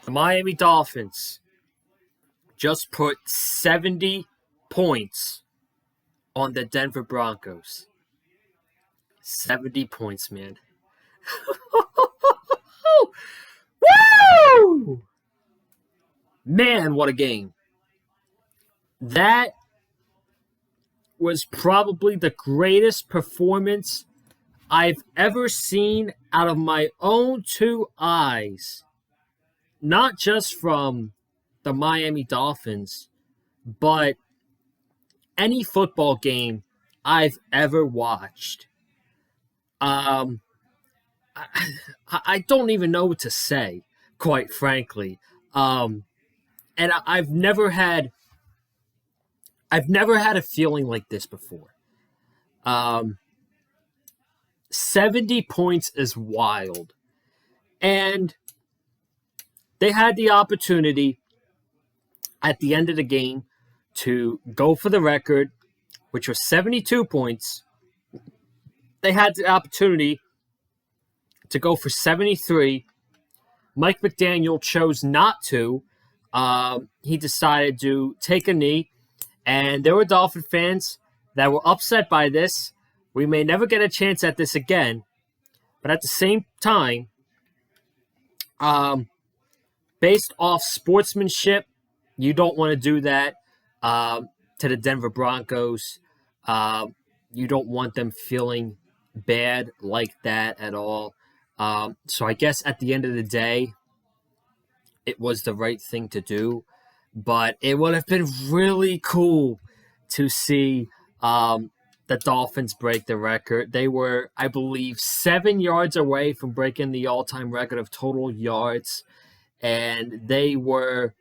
The Miami Dolphins just put 70 points on the Denver Broncos. 70 points, man. Woo! Man, what a game. That was probably the greatest performance I've ever seen out of my own two eyes. Not just from the Miami Dolphins, but any football game I've ever watched. I don't even know what to say, quite frankly. And I've never had a feeling like this before. 70 points is wild. And they had the opportunity at the end of the game to go for the record, which was 72 points. They had the opportunity to go for 73. Mike McDaniel chose not to. He decided to take a knee. And there were Dolphin fans that were upset by this. We may never get a chance at this again. But at the same time, based off sportsmanship, you don't want to do that to the Denver Broncos. You don't want them feeling bad like that at all. So I guess at the end of the day, it was the right thing to do. But it would have been really cool to see the Dolphins break the record. They were, I believe, 7 yards away from breaking the all-time record of total yards. And they were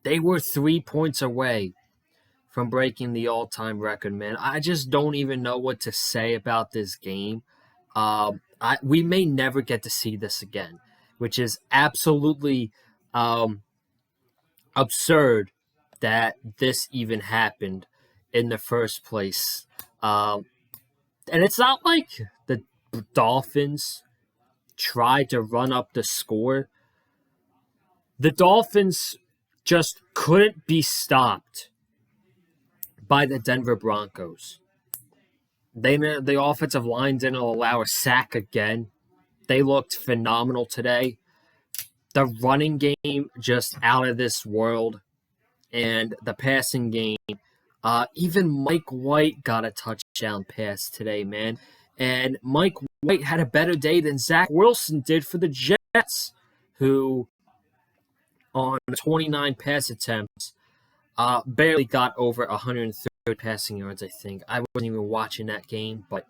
3 points away from breaking the all-time record, man. I just don't even know what to say about this game. We may never get to see this again, which is absolutely absurd that this even happened in the first place. And it's not like the Dolphins tried to run up the score. The Dolphins just couldn't be stopped by the Denver Broncos. The offensive line didn't allow a sack again. They looked phenomenal today. The running game just out of this world. And the passing game, even Mike White got a touchdown pass today, man. And Mike White had a better day than Zach Wilson did for the Jets, who on 29 pass attempts barely got over 130 passing yards, I think. I wasn't even watching that game, but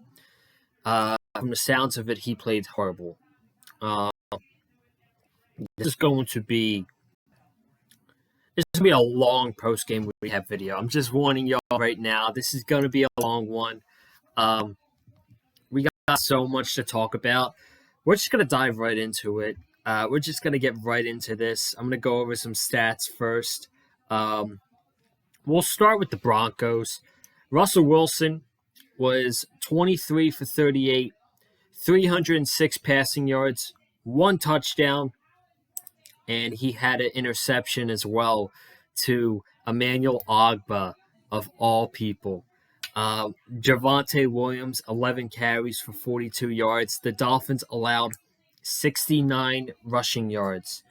from the sounds of it, he played horrible. This is going to be a long post-game rehab video. I'm just warning y'all right now. This is going to be a long one. We got so much to talk about. We're just going to dive right into it. We're just going to get right into this. I'm going to go over some stats first. We'll start with the Broncos. Russell Wilson was 23 for 38, 306 passing yards, 1 touchdown, and he had an interception as well to Emmanuel Ogbah, of all people. Javonte Williams, 11 carries for 42 yards. The Dolphins allowed 69 rushing yards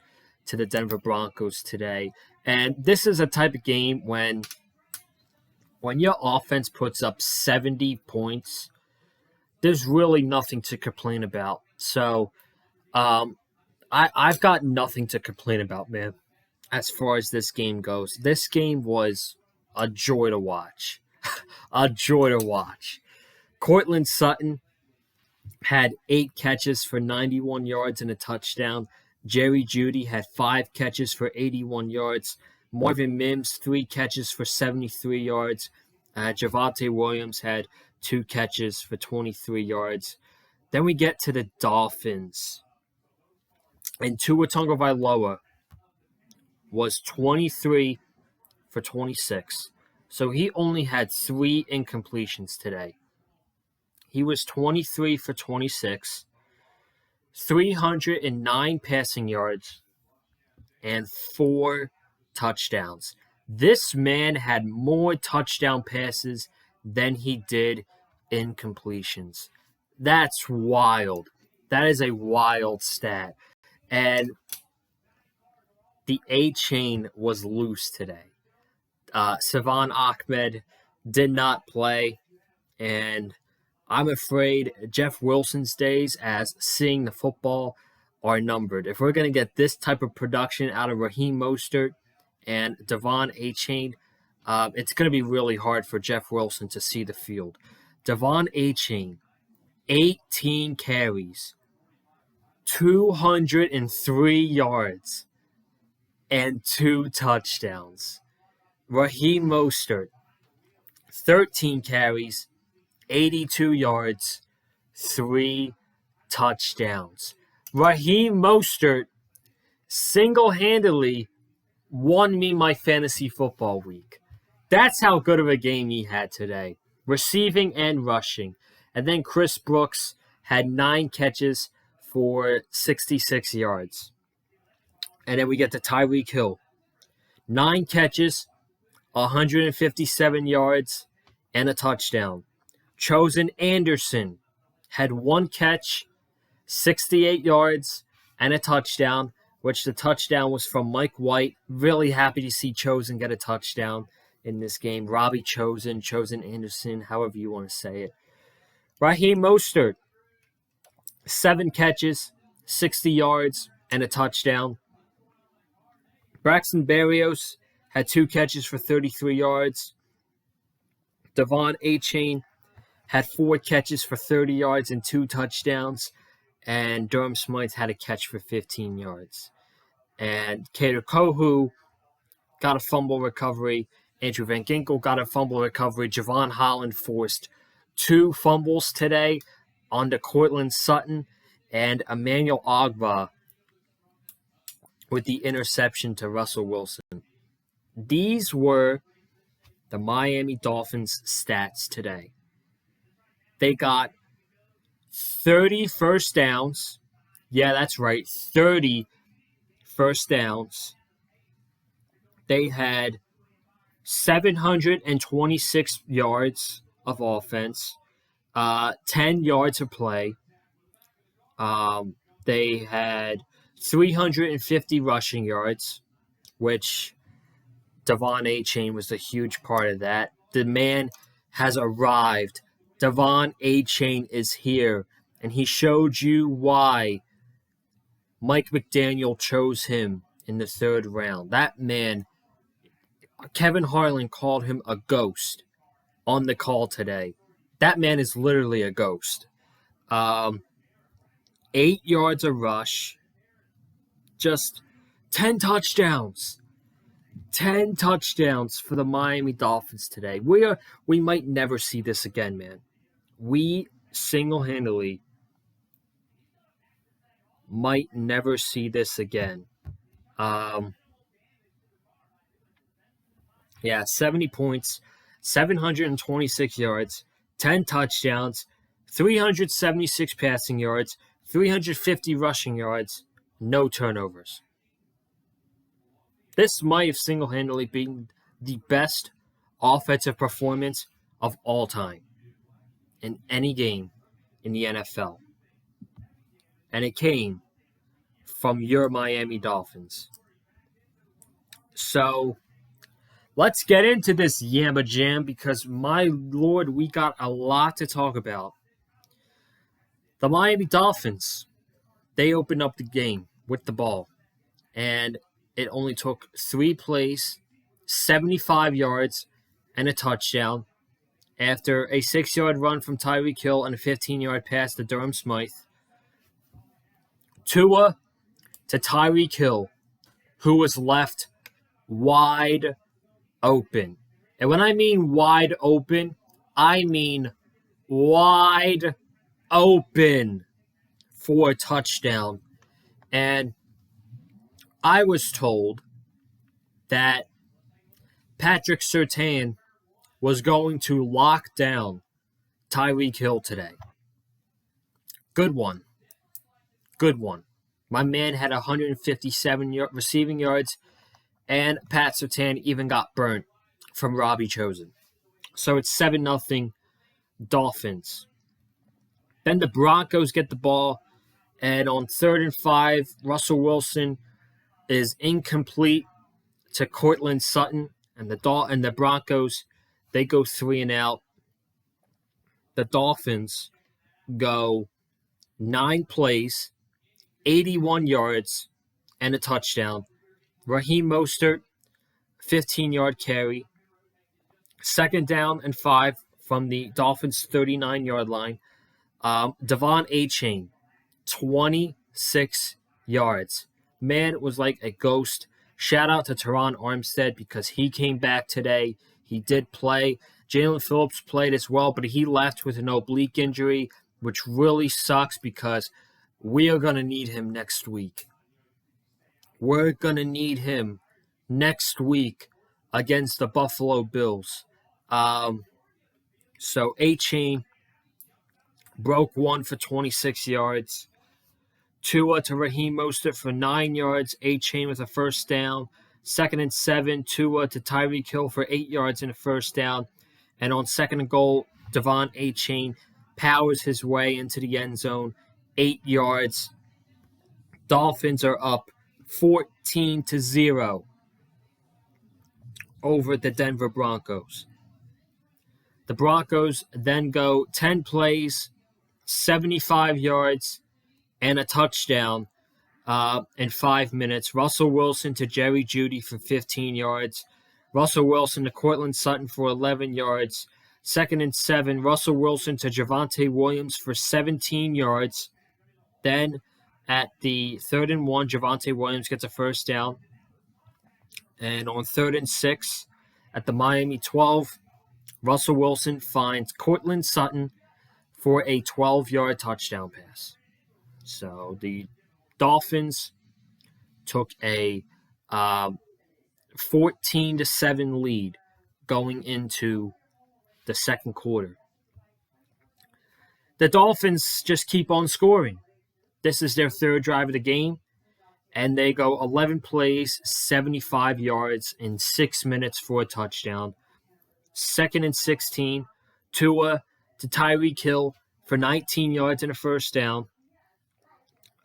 to the Denver Broncos today. And this is a type of game when your offense puts up 70 points, there's really nothing to complain about. So I've got nothing to complain about, man, as far as this game goes. This game was a joy to watch. A joy to watch. Courtland Sutton had 8 catches for 91 yards and a touchdown. Jerry Jeudy had 5 catches for 81 yards. Marvin Mims, 3 catches for 73 yards. Javonte Williams had 2 catches for 23 yards. Then we get to the Dolphins. And Tua Tagovailoa was 23 for 26. So he only had 3 incompletions today. He was 23 for 26, 309 passing yards, and 4 touchdowns. This man had more touchdown passes than he did incompletions. That's wild. That is a wild stat. And the A chain was loose today. Savon Ahmed did not play, and I'm afraid Jeff Wilson's days as seeing the football are numbered. If we're going to get this type of production out of Raheem Mostert and Devon Achane, it's going to be really hard for Jeff Wilson to see the field. Devon Achane, 18 carries, 203 yards, and 2 touchdowns. Raheem Mostert, 13 carries, 82 yards, 3 touchdowns. Raheem Mostert single-handedly won me my fantasy football week. That's how good of a game he had today, receiving and rushing. And then Chris Brooks had 9 catches for 66 yards. And then we get to Tyreek Hill. 9 catches, 157 yards, and a touchdown. Chosen Anderson had 1 catch, 68 yards, and a touchdown, which the touchdown was from Mike White. Really happy to see Chosen get a touchdown in this game. Robbie Chosen Anderson, however you want to say it. Raheem Mostert, 7 catches, 60 yards, and a touchdown. Braxton Berrios had 2 catches for 33 yards. Devon Achane had 4 catches for 30 yards and 2 touchdowns. And Durham Smythe had a catch for 15 yards. And Kader Kohu got a fumble recovery. Andrew Van Ginkel got a fumble recovery. Javon Holland forced 2 fumbles today onto Cortland Sutton. And Emmanuel Ogbah with the interception to Russell Wilson. These were the Miami Dolphins' stats today. They got 30 first downs. Yeah, that's right, 30 first downs. They had 726 yards of offense, 10 yards of play. They had 350 rushing yards, which Devon Achane was a huge part of that. The man has arrived. Devon Achane is here, and he showed you why Mike McDaniel chose him in the 3rd round. That man, Kevin Harlan called him a ghost on the call today. That man is literally a ghost. 8 yards a rush, just 10 touchdowns. 10 touchdowns for the Miami Dolphins today. We might never see this again, man. We single-handedly might never see this again. 70 points, 726 yards, 10 touchdowns, 376 passing yards, 350 rushing yards, no turnovers. This might have single-handedly been the best offensive performance of all time in any game in the NFL. And it came from your Miami Dolphins. So, let's get into this Yamba Jam because, my Lord, we got a lot to talk about. The Miami Dolphins, they opened up the game with the ball. And it only took 3 plays, 75 yards, and a touchdown after a 6-yard run from Tyreek Hill and a 15-yard pass to Durham Smythe. Tua to Tyreek Hill, who was left wide open. And when I mean wide open, I mean wide open for a touchdown. And I was told that Patrick Surtain was going to lock down Tyreek Hill today. Good one. My man had 157 receiving yards, and Pat Surtain even got burnt from Robbie Chosen. So it's 7-0 Dolphins. Then the Broncos get the ball, and on 3rd and 5, Russell Wilson is incomplete to Courtland Sutton, and the Broncos, they go 3 and out. The Dolphins go 9 plays, 81 yards, and a touchdown. Raheem Mostert, 15-yard carry. 2nd down and 5 from the Dolphins' 39-yard line. Devon A-Chain, 26 yards. Man was like a ghost. Shout out to Teron Armstead because he came back today. He did play. Jalen Phillips played as well, but he left with an oblique injury, which really sucks because we are going to need him next week. We're going to need him next week against the Buffalo Bills. So A-Chain broke one for 26 yards. Tua to Raheem Mostert for 9 yards. A-Chain with a first down. 2nd and 7, Tua to Tyreek Hill for 8 yards and a first down. And on 2nd and goal, Devon A-Chain powers his way into the end zone. 8 yards. Dolphins are up 14-0 over the Denver Broncos. The Broncos then go 10 plays, 75 yards, and a touchdown in 5 minutes. Russell Wilson to Jerry Jeudy for 15 yards. Russell Wilson to Courtland Sutton for 11 yards. 2nd and 7, Russell Wilson to Javonte Williams for 17 yards. Then at the 3rd and 1, Javonte Williams gets a first down. And on 3rd and 6, at the Miami 12, Russell Wilson finds Courtland Sutton for a 12-yard touchdown pass. So the Dolphins took a 14-7 lead going into the second quarter. The Dolphins just keep on scoring. This is their 3rd drive of the game, and they go 11 plays, 75 yards in 6 minutes for a touchdown. 2nd and 16, Tua to Tyreek Hill for 19 yards and a first down.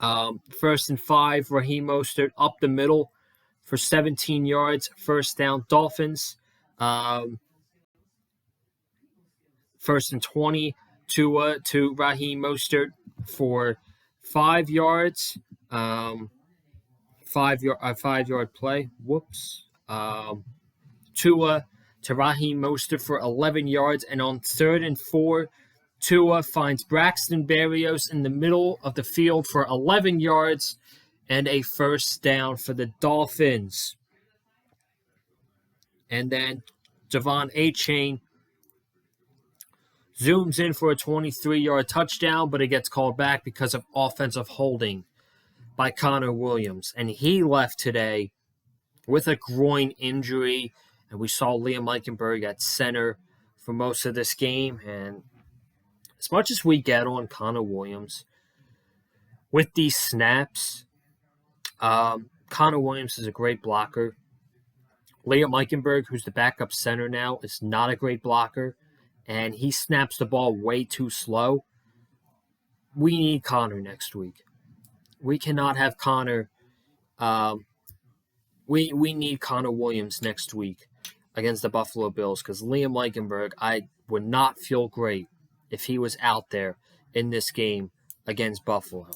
1st and 5, Raheem Mostert up the middle for 17 yards, first down. Dolphins. 1st and 20, Tua to Raheem Mostert for 5 yards. 5-yard play. Whoops. Tua to Raheem Mostert for 11 yards. And on 3rd and 4, Tua finds Braxton Berrios in the middle of the field for 11 yards and a first down for the Dolphins. And then Devon A-Chain zooms in for a 23-yard touchdown, but it gets called back because of offensive holding by Connor Williams. And he left today with a groin injury, and we saw Liam Eichenberg at center for most of this game. And as much as we get on Connor Williams, with these snaps, Connor Williams is a great blocker. Liam Eichenberg, who's the backup center now, is not a great blocker, and he snaps the ball way too slow. We need Connor next week. We cannot have Connor. We need Connor Williams next week against the Buffalo Bills because Liam Eichenberg, I would not feel great if he was out there in this game against Buffalo.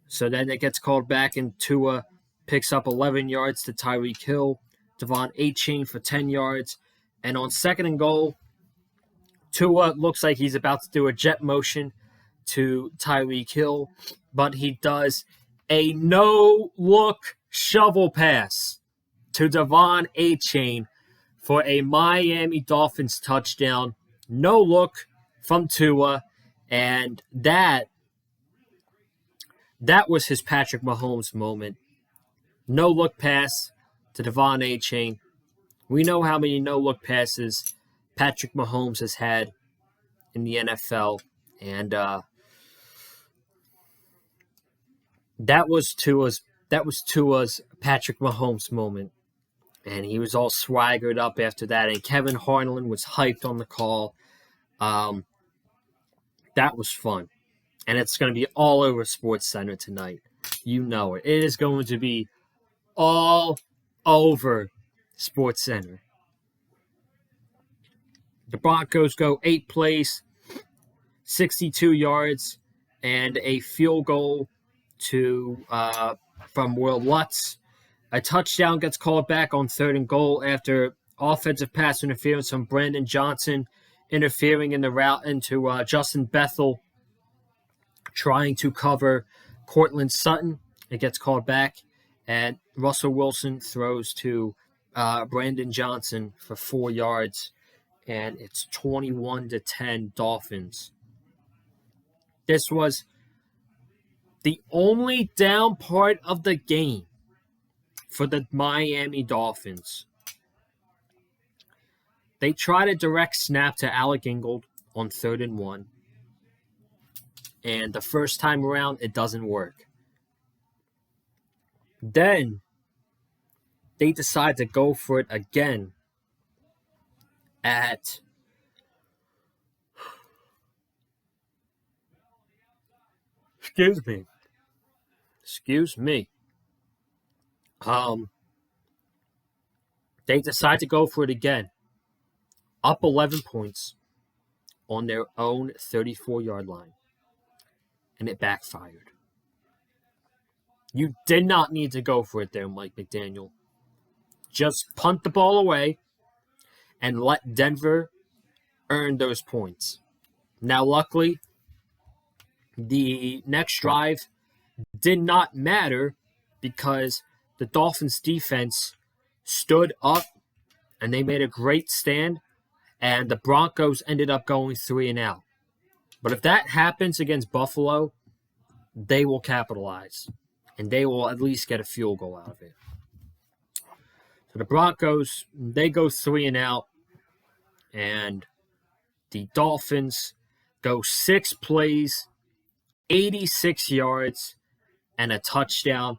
So then it gets called back, and Tua picks up 11 yards to Tyreek Hill. Devon A-Chain for 10 yards. And on 2nd and goal, Tua looks like he's about to do a jet motion to Tyreek Hill, but he does a no-look shovel pass to Devon A-Chain for a Miami Dolphins touchdown. No look from Tua, and that was his Patrick Mahomes moment. No-look pass to Devon A-Chain. We know how many no-look passes Patrick Mahomes has had in the NFL, and That was Tua's Patrick Mahomes moment, and he was all swaggered up after that. And Kevin Harlan was hyped on the call. Um, that was fun, and it's going to be all over Sports Center tonight. You know it. It is going to be all over Sports Center. The Broncos go 8 plays, 62 yards, and a field goal from Will Lutz. A touchdown gets called back on 3rd and goal after offensive pass interference from Brandon Johnson interfering in the route into Justin Bethel trying to cover Cortland Sutton. It gets called back, and Russell Wilson throws to Brandon Johnson for 4 yards, and it's 21-10 Dolphins. This was the only down part of the game for the Miami Dolphins. They tried a direct snap to Alec Ingold on 3rd and 1. And the first time around, it doesn't work. Then they decide to go for it again at Excuse me. They decide to go for it again. Up 11 points on their own 34-yard line. And it backfired. You did not need to go for it there, Mike McDaniel. Just punt the ball away and let Denver earn those points. Now, luckily, the next drive did not matter because the Dolphins' defense stood up and they made a great stand, and the Broncos ended up going 3-and-out. But if that happens against Buffalo, they will capitalize, and they will at least get a field goal out of it. So the Broncos, they go 3-and-out, and the Dolphins go 6 plays, 86 yards, and a touchdown.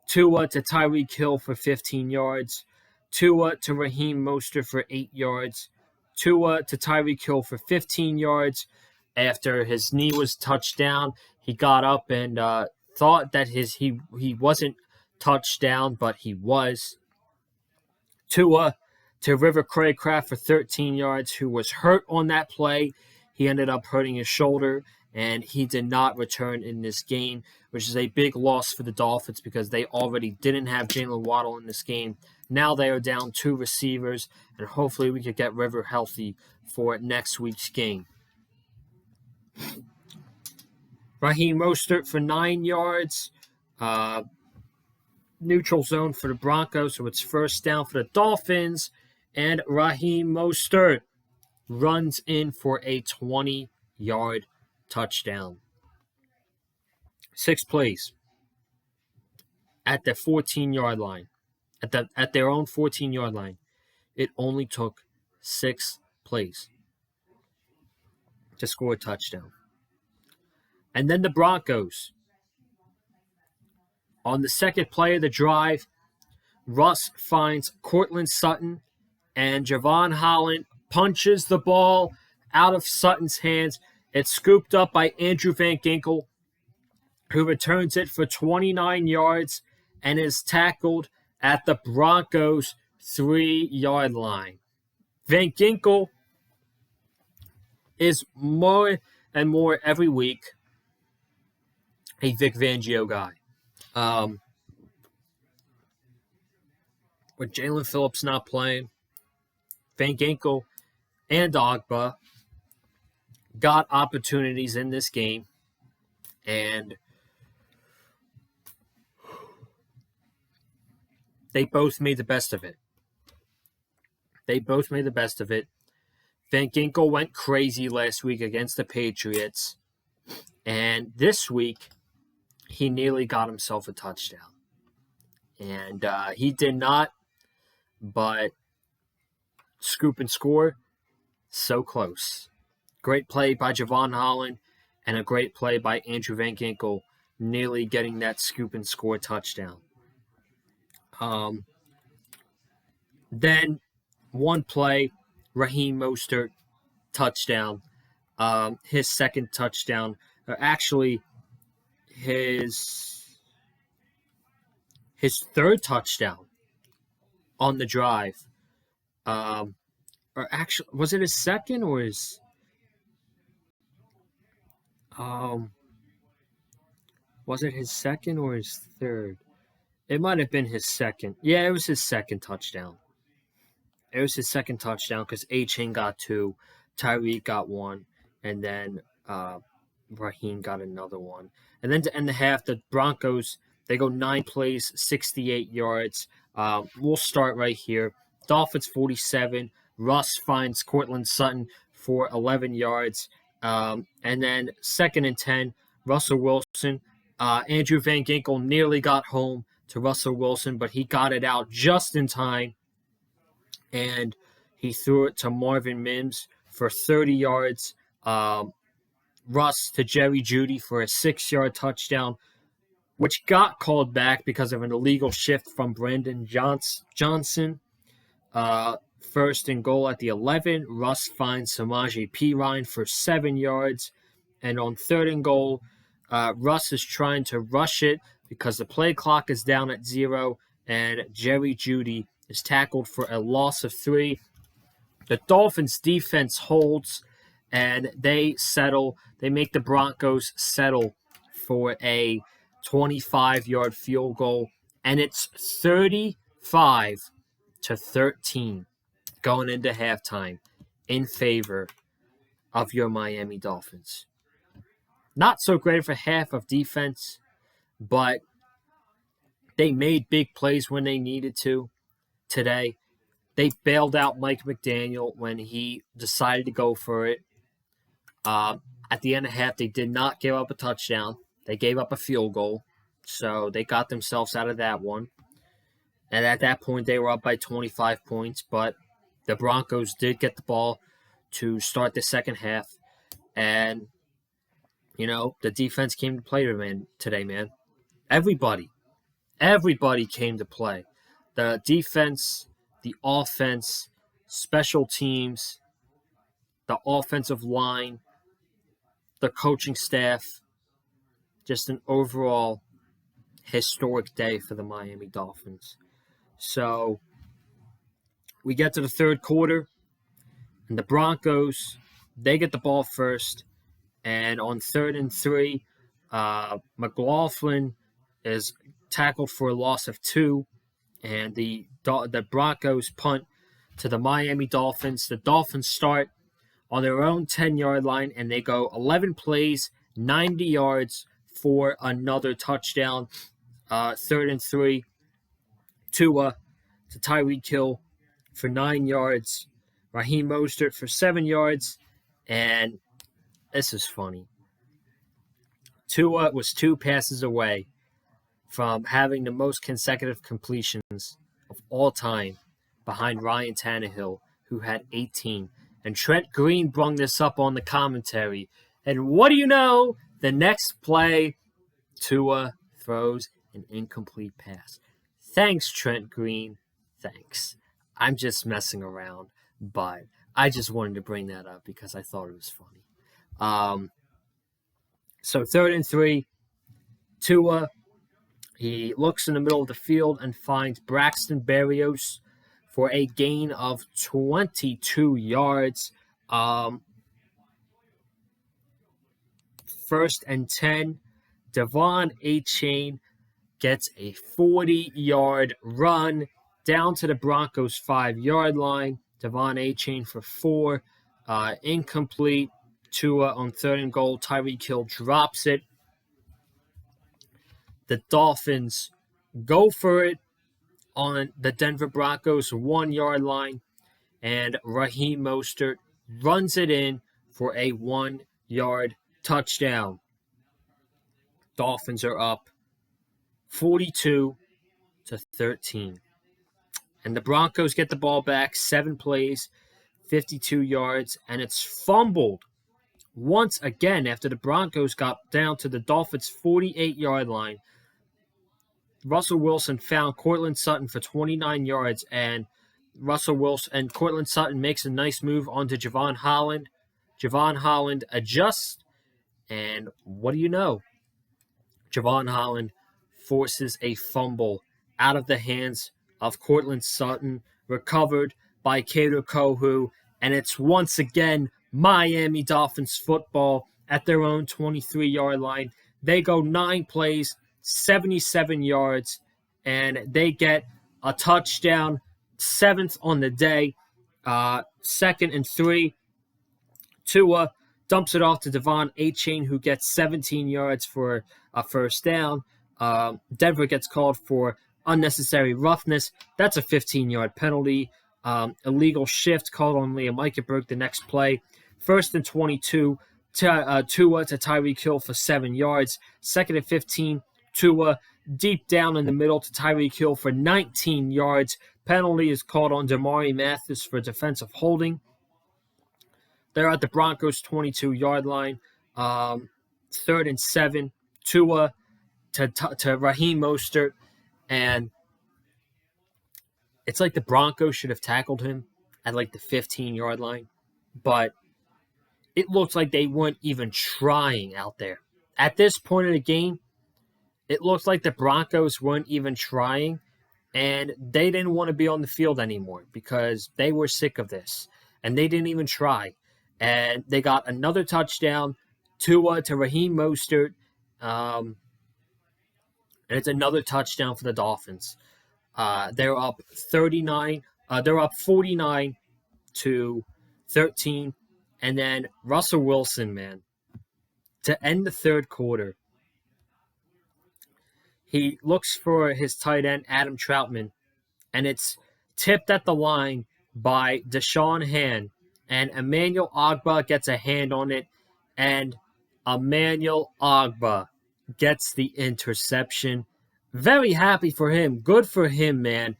Tua to Tyreek Hill for 15 yards. Tua to Raheem Mostert for 8 yards. Tua to Tyreek Hill for 15 yards. After his knee was touched down, he got up and thought that he wasn't touched down, but he was. Tua to River Craycraft for 13 yards, who was hurt on that play. He ended up hurting his shoulder, and he did not return in this game, which is a big loss for the Dolphins because they already didn't have Jalen Waddle in this game. Now they are down 2 receivers, and hopefully we could get River healthy for next week's game. Raheem Mostert for 9 yards. Neutral zone for the Broncos, so it's first down for the Dolphins. And Raheem Mostert runs in for a 20-yard touchdown. 6 plays at the 14-yard line. At their own 14-yard line. It only took 6 plays to score a touchdown. And then the Broncos. On the second play of the drive, Russ finds Cortland Sutton, and Javon Holland punches the ball out of Sutton's hands. It's scooped up by Andrew Van Ginkel, who returns it for 29 yards and is tackled at the Broncos' 3-yard line. Van Ginkel is more and more every week a Vic Fangio guy. With Jalen Phillips not playing, Van Ginkel and Ogba got opportunities in this game, and they both made the best of it. Van Ginkel went crazy last week against the Patriots, and this week he nearly got himself a touchdown. And he did not, but scoop and score, so close. Great play by Javon Holland and a great play by Andrew Van Ginkel nearly getting that scoop and score touchdown. Then one play, Raheem Mostert touchdown. His second touchdown, actually his third touchdown on the drive. Or actually, was it his second or his? Was it his second or his third? It might have been his second. Yeah, it was his second touchdown. It was his second touchdown because A-Chain got 2, Tyreek got 1, and then Raheem got another one. And then to end the half, the Broncos, they go 9 plays, 68 yards. We'll start right here. Dolphins 47. Russ finds Cortland Sutton for 11 yards. And then 2nd and 10, Russell Wilson. Andrew Van Ginkel nearly got home to Russell Wilson, but he got it out just in time. And he threw it to Marvin Mims for 30 yards. Russ to Jerry Jeudy for a 6-yard touchdown, which got called back because of an illegal shift from Brandon Johnson. 1st and goal at the 11. Russ finds Samaje Perine for 7 yards. And on 3rd and goal, Russ is trying to rush it because the play clock is down at 0, and Jerry Jeudy is tackled for a loss of 3. The Dolphins defense holds, and they settle. They make the Broncos settle for a 25-yard field goal, and it's 35-13 going into halftime in favor of your Miami Dolphins. Not so great for half of defense, but they made big plays when they needed to today. They bailed out Mike McDaniel when he decided to go for it. At the end of half, they did not give up a touchdown. They gave up a field goal, so they got themselves out of that one. And at that point, they were up by 25 points, but the Broncos did get the ball to start the second half. And, the defense came to play today, man. Everybody came to play. The defense, the offense, special teams, the offensive line, the coaching staff. Just an overall historic day for the Miami Dolphins. So we get to the third quarter, and the Broncos, they get the ball first. And on 3rd and 3, McLaughlin is tackled for a loss of 2. And the Broncos punt to the Miami Dolphins. The Dolphins start on their own 10-yard line, and they go 11 plays, 90 yards for another touchdown. 3rd and 3, Tua to Tyreek Hill for 9 yards. Raheem Mostert for 7 yards. And this is funny. Tua was 2 passes away from having the most consecutive completions of all time behind Ryan Tannehill, who had 18. And Trent Green brung this up on the commentary. And what do you know? The next play, Tua throws an incomplete pass. Thanks, Trent Green. Thanks. I'm just messing around, but I just wanted to bring that up because I thought it was funny. So 3rd and 3, Tua, he looks in the middle of the field and finds Braxton Berrios for a gain of 22 yards. 1st and 10, Devon A-Chain gets a 40-yard run down to the Broncos' 5-yard line. Devon A-Chain for 4, incomplete. Tua on 3rd and goal. Tyreek Hill drops it. The Dolphins go for it on the Denver Broncos 1-yard line, and Raheem Mostert runs it in for a 1-yard touchdown. Dolphins are up 42-13. And the Broncos get the ball back, 7 plays, 52 yards, and it's fumbled once again, after the Broncos got down to the Dolphins' 48-yard line, Russell Wilson found Courtland Sutton for 29 yards, and Courtland Sutton makes a nice move onto Javon Holland. Javon Holland adjusts, and what do you know? Javon Holland forces a fumble out of the hands of Courtland Sutton, recovered by Kader Kohou, and it's once again Miami Dolphins football at their own 23-yard line. They go 9 plays, 77 yards, and they get a touchdown, 7th on the day, 2nd and 3. Tua dumps it off to Devon Achane, who gets 17 yards for a first down. Denver gets called for unnecessary roughness. That's a 15-yard penalty. Illegal shift called on Liam Eichenberg the next play. 1st and 22, Tua to Tyreek Hill for 7 yards. 2nd and 15, Tua deep down in the middle to Tyreek Hill for 19 yards. Penalty is called on Damari Mathis for defensive holding. They're at the Broncos' 22-yard line. 3rd and 7, Tua to Raheem Mostert, and it's like the Broncos should have tackled him at like the 15-yard line, but it looks like they weren't even trying out there. At this point in the game, it looks like the Broncos weren't even trying, and they didn't want to be on the field anymore because they were sick of this, and they didn't even try. And they got another touchdown, Tua to Raheem Mostert, and it's another touchdown for the Dolphins. They're up 39. They're up 49-13, and then Russell Wilson, man, to end the third quarter, he looks for his tight end Adam Troutman, and it's tipped at the line by Deshaun Hand, and Emmanuel Ogbah gets a hand on it, and Emmanuel Ogbah gets the interception. Very happy for him. Good for him, man.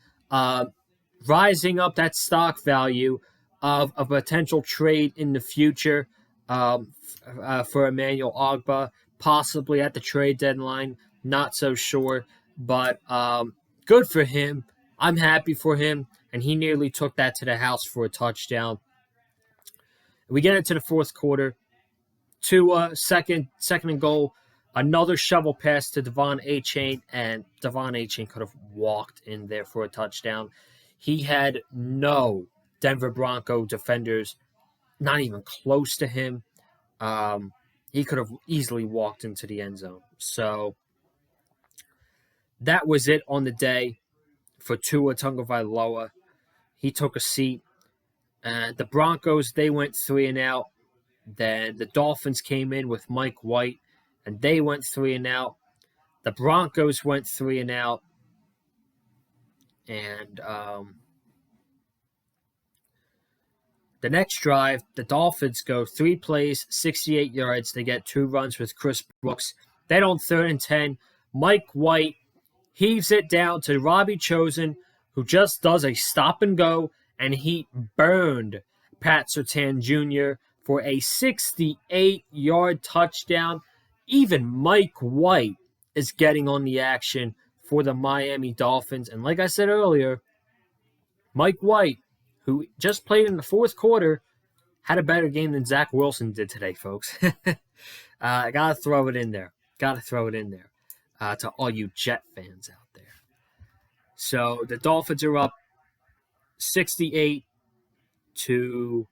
Rising up that stock value of a potential trade in the future for Emmanuel Ogbah, possibly at the trade deadline. Not so sure, but good for him. I'm happy for him, and he nearly took that to the house for a touchdown. We get into the fourth quarter. Second and goal. Another shovel pass to Devon Achane, and Devon Achane could have walked in there for a touchdown. He had no Denver Bronco defenders, not even close to him. He could have easily walked into the end zone. So that was it on the day for Tua Tagovailoa. He took a seat. The Broncos, they went 3-and-out. Then the Dolphins came in with Mike White, and they went 3-and-out. The Broncos went 3-and-out. And the next drive, the Dolphins go 3 plays, 68 yards. They get 2 runs with Chris Brooks. Then on 3rd and 10, Mike White heaves it down to Robbie Chosen, who just does a stop and go, and he burned Pat Surtain Jr. for a 68-yard touchdown. Even Mike White is getting on the action for the Miami Dolphins. And like I said earlier, Mike White, who just played in the fourth quarter, had a better game than Zach Wilson did today, folks. I got to throw it in there. To all you Jet fans out there. So the Dolphins are up 68 to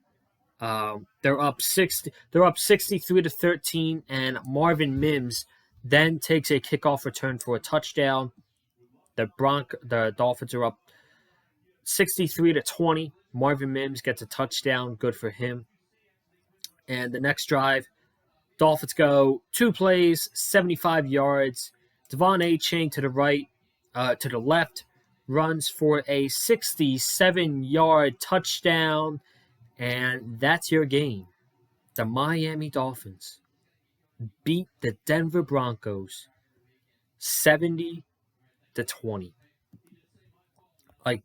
they're up 63-13, and Marvin Mims then takes a kickoff return for a touchdown. The Dolphins are up 63-20. Marvin Mims gets a touchdown. Good for him. And the next drive, Dolphins go 2 plays, 75 yards. Devon Achane to the left, runs for a 67-yard touchdown, and that's your game. The Miami Dolphins beat the Denver Broncos 70-20. Like,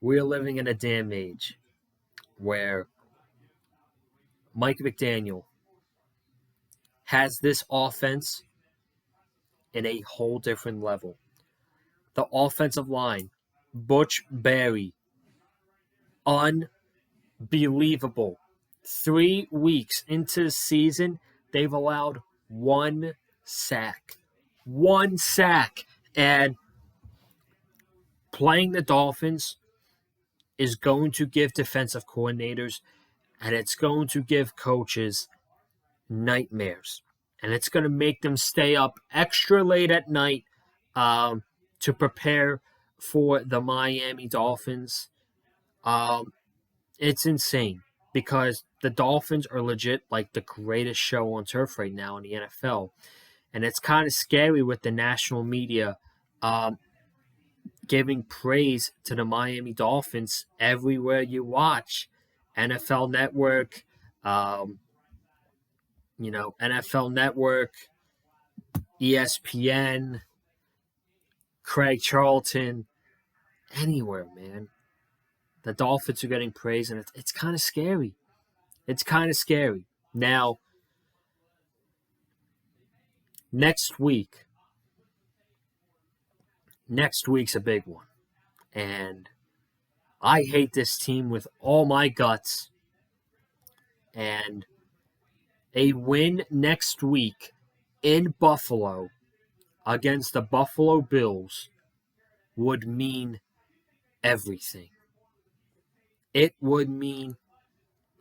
we're living in a damn age where Mike McDaniel has this offense in a whole different level. The offensive line, Butch Barry, unbelievable. 3 weeks into the season, they've allowed 1 sack. 1 sack. And playing the Dolphins is going to give defensive coordinators and it's going to give coaches nightmares. And it's going to make them stay up extra late at night to prepare for the Miami Dolphins. It's insane because the Dolphins are legit like the greatest show on turf right now in the NFL. And it's kind of scary with the national media giving praise to the Miami Dolphins everywhere you watch. NFL Network, NFL Network, ESPN, Craig Charlton, anywhere, man. The Dolphins are getting praise, and it's kind of scary. It's kind of scary. Now, next week's a big one. And I hate this team with all my guts. And a win next week in Buffalo against the Buffalo Bills would mean everything. It would mean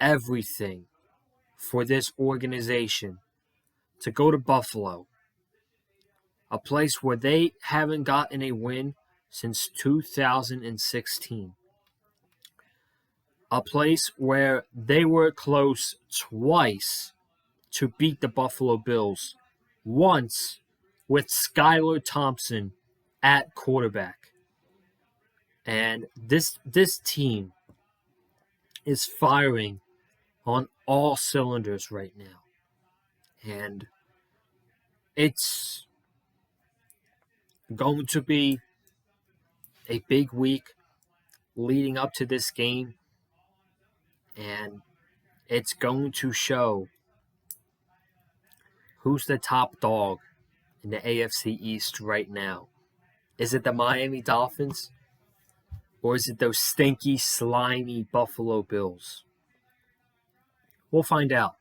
everything for this organization to go to Buffalo, a place where they haven't gotten a win since 2016. A place where they were close twice to beat the Buffalo Bills, once with Skylar Thompson at quarterback. And this team is firing on all cylinders right now. And it's going to be a big week leading up to this game. And it's going to show who's the top dog in the AFC East right now. Is it the Miami Dolphins? Or is it those stinky, slimy Buffalo Bills? We'll find out.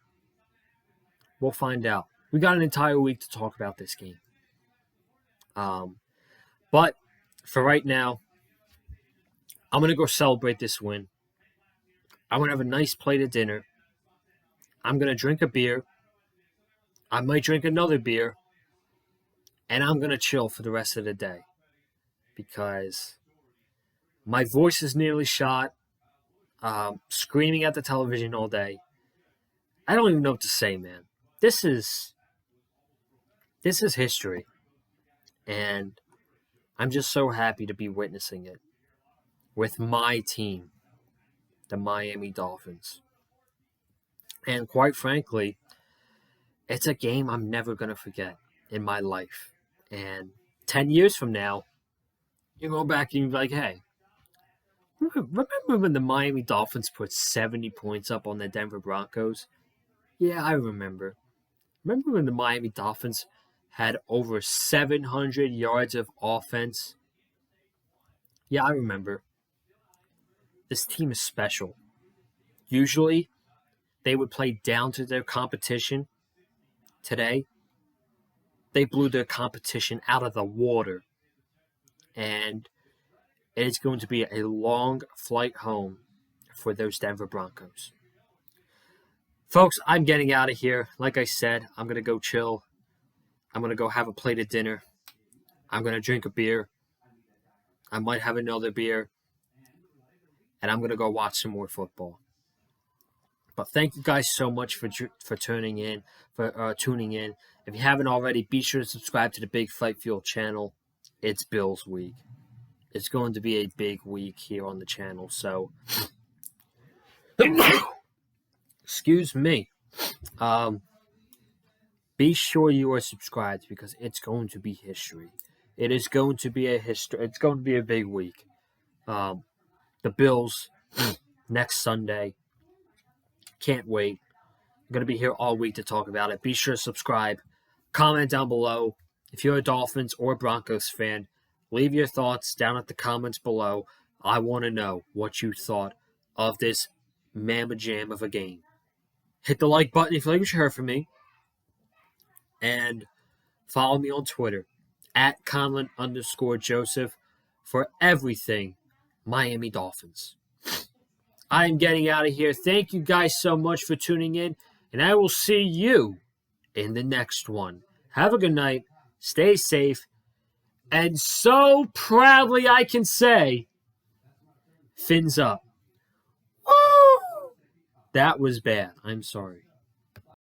We'll find out. We got an entire week to talk about this game. But for right now, I'm going to go celebrate this win. I'm going to have a nice plate of dinner. I'm going to drink a beer. I might drink another beer. And I'm going to chill for the rest of the day. Because my voice is nearly shot. Screaming at the television all day. I don't even know what to say, man. This is history. And I'm just so happy to be witnessing it with my team, the Miami Dolphins. And quite frankly, it's a game I'm never going to forget in my life. And 10 years from now, you go back and you're like, hey, remember when the Miami Dolphins put 70 points up on the Denver Broncos? Yeah, I remember. Remember when the Miami Dolphins had over 700 yards of offense? Yeah, I remember. This team is special. Usually, they would play down to their competition. Today, they blew their competition out of the water. And it's going to be a long flight home for those Denver Broncos. Folks, I'm getting out of here. Like I said, I'm going to go chill. I'm going to go have a plate of dinner. I'm going to drink a beer. I might have another beer. And I'm going to go watch some more football. But thank you guys so much for tuning in. If you haven't already, be sure to subscribe to the Big Fight Fuel channel. It's Bills week. It's going to be a big week here on the channel. So, excuse me. Be sure you are subscribed because it's going to be history. It is going to be It's going to be a big week. The Bills next Sunday. Can't wait. I'm going to be here all week to talk about it. Be sure to subscribe. Comment down below. If you're a Dolphins or Broncos fan, leave your thoughts down at the comments below. I want to know what you thought of this mamma jam of a game. Hit the like button if you like what you heard from me. And follow me on Twitter at Conlon_Joseph for everything Miami Dolphins. I am getting out of here. Thank you guys so much for tuning in, and I will see you in the next one. Have a good night. Stay safe. And so proudly I can say, fins up. Woo! That was bad. I'm sorry.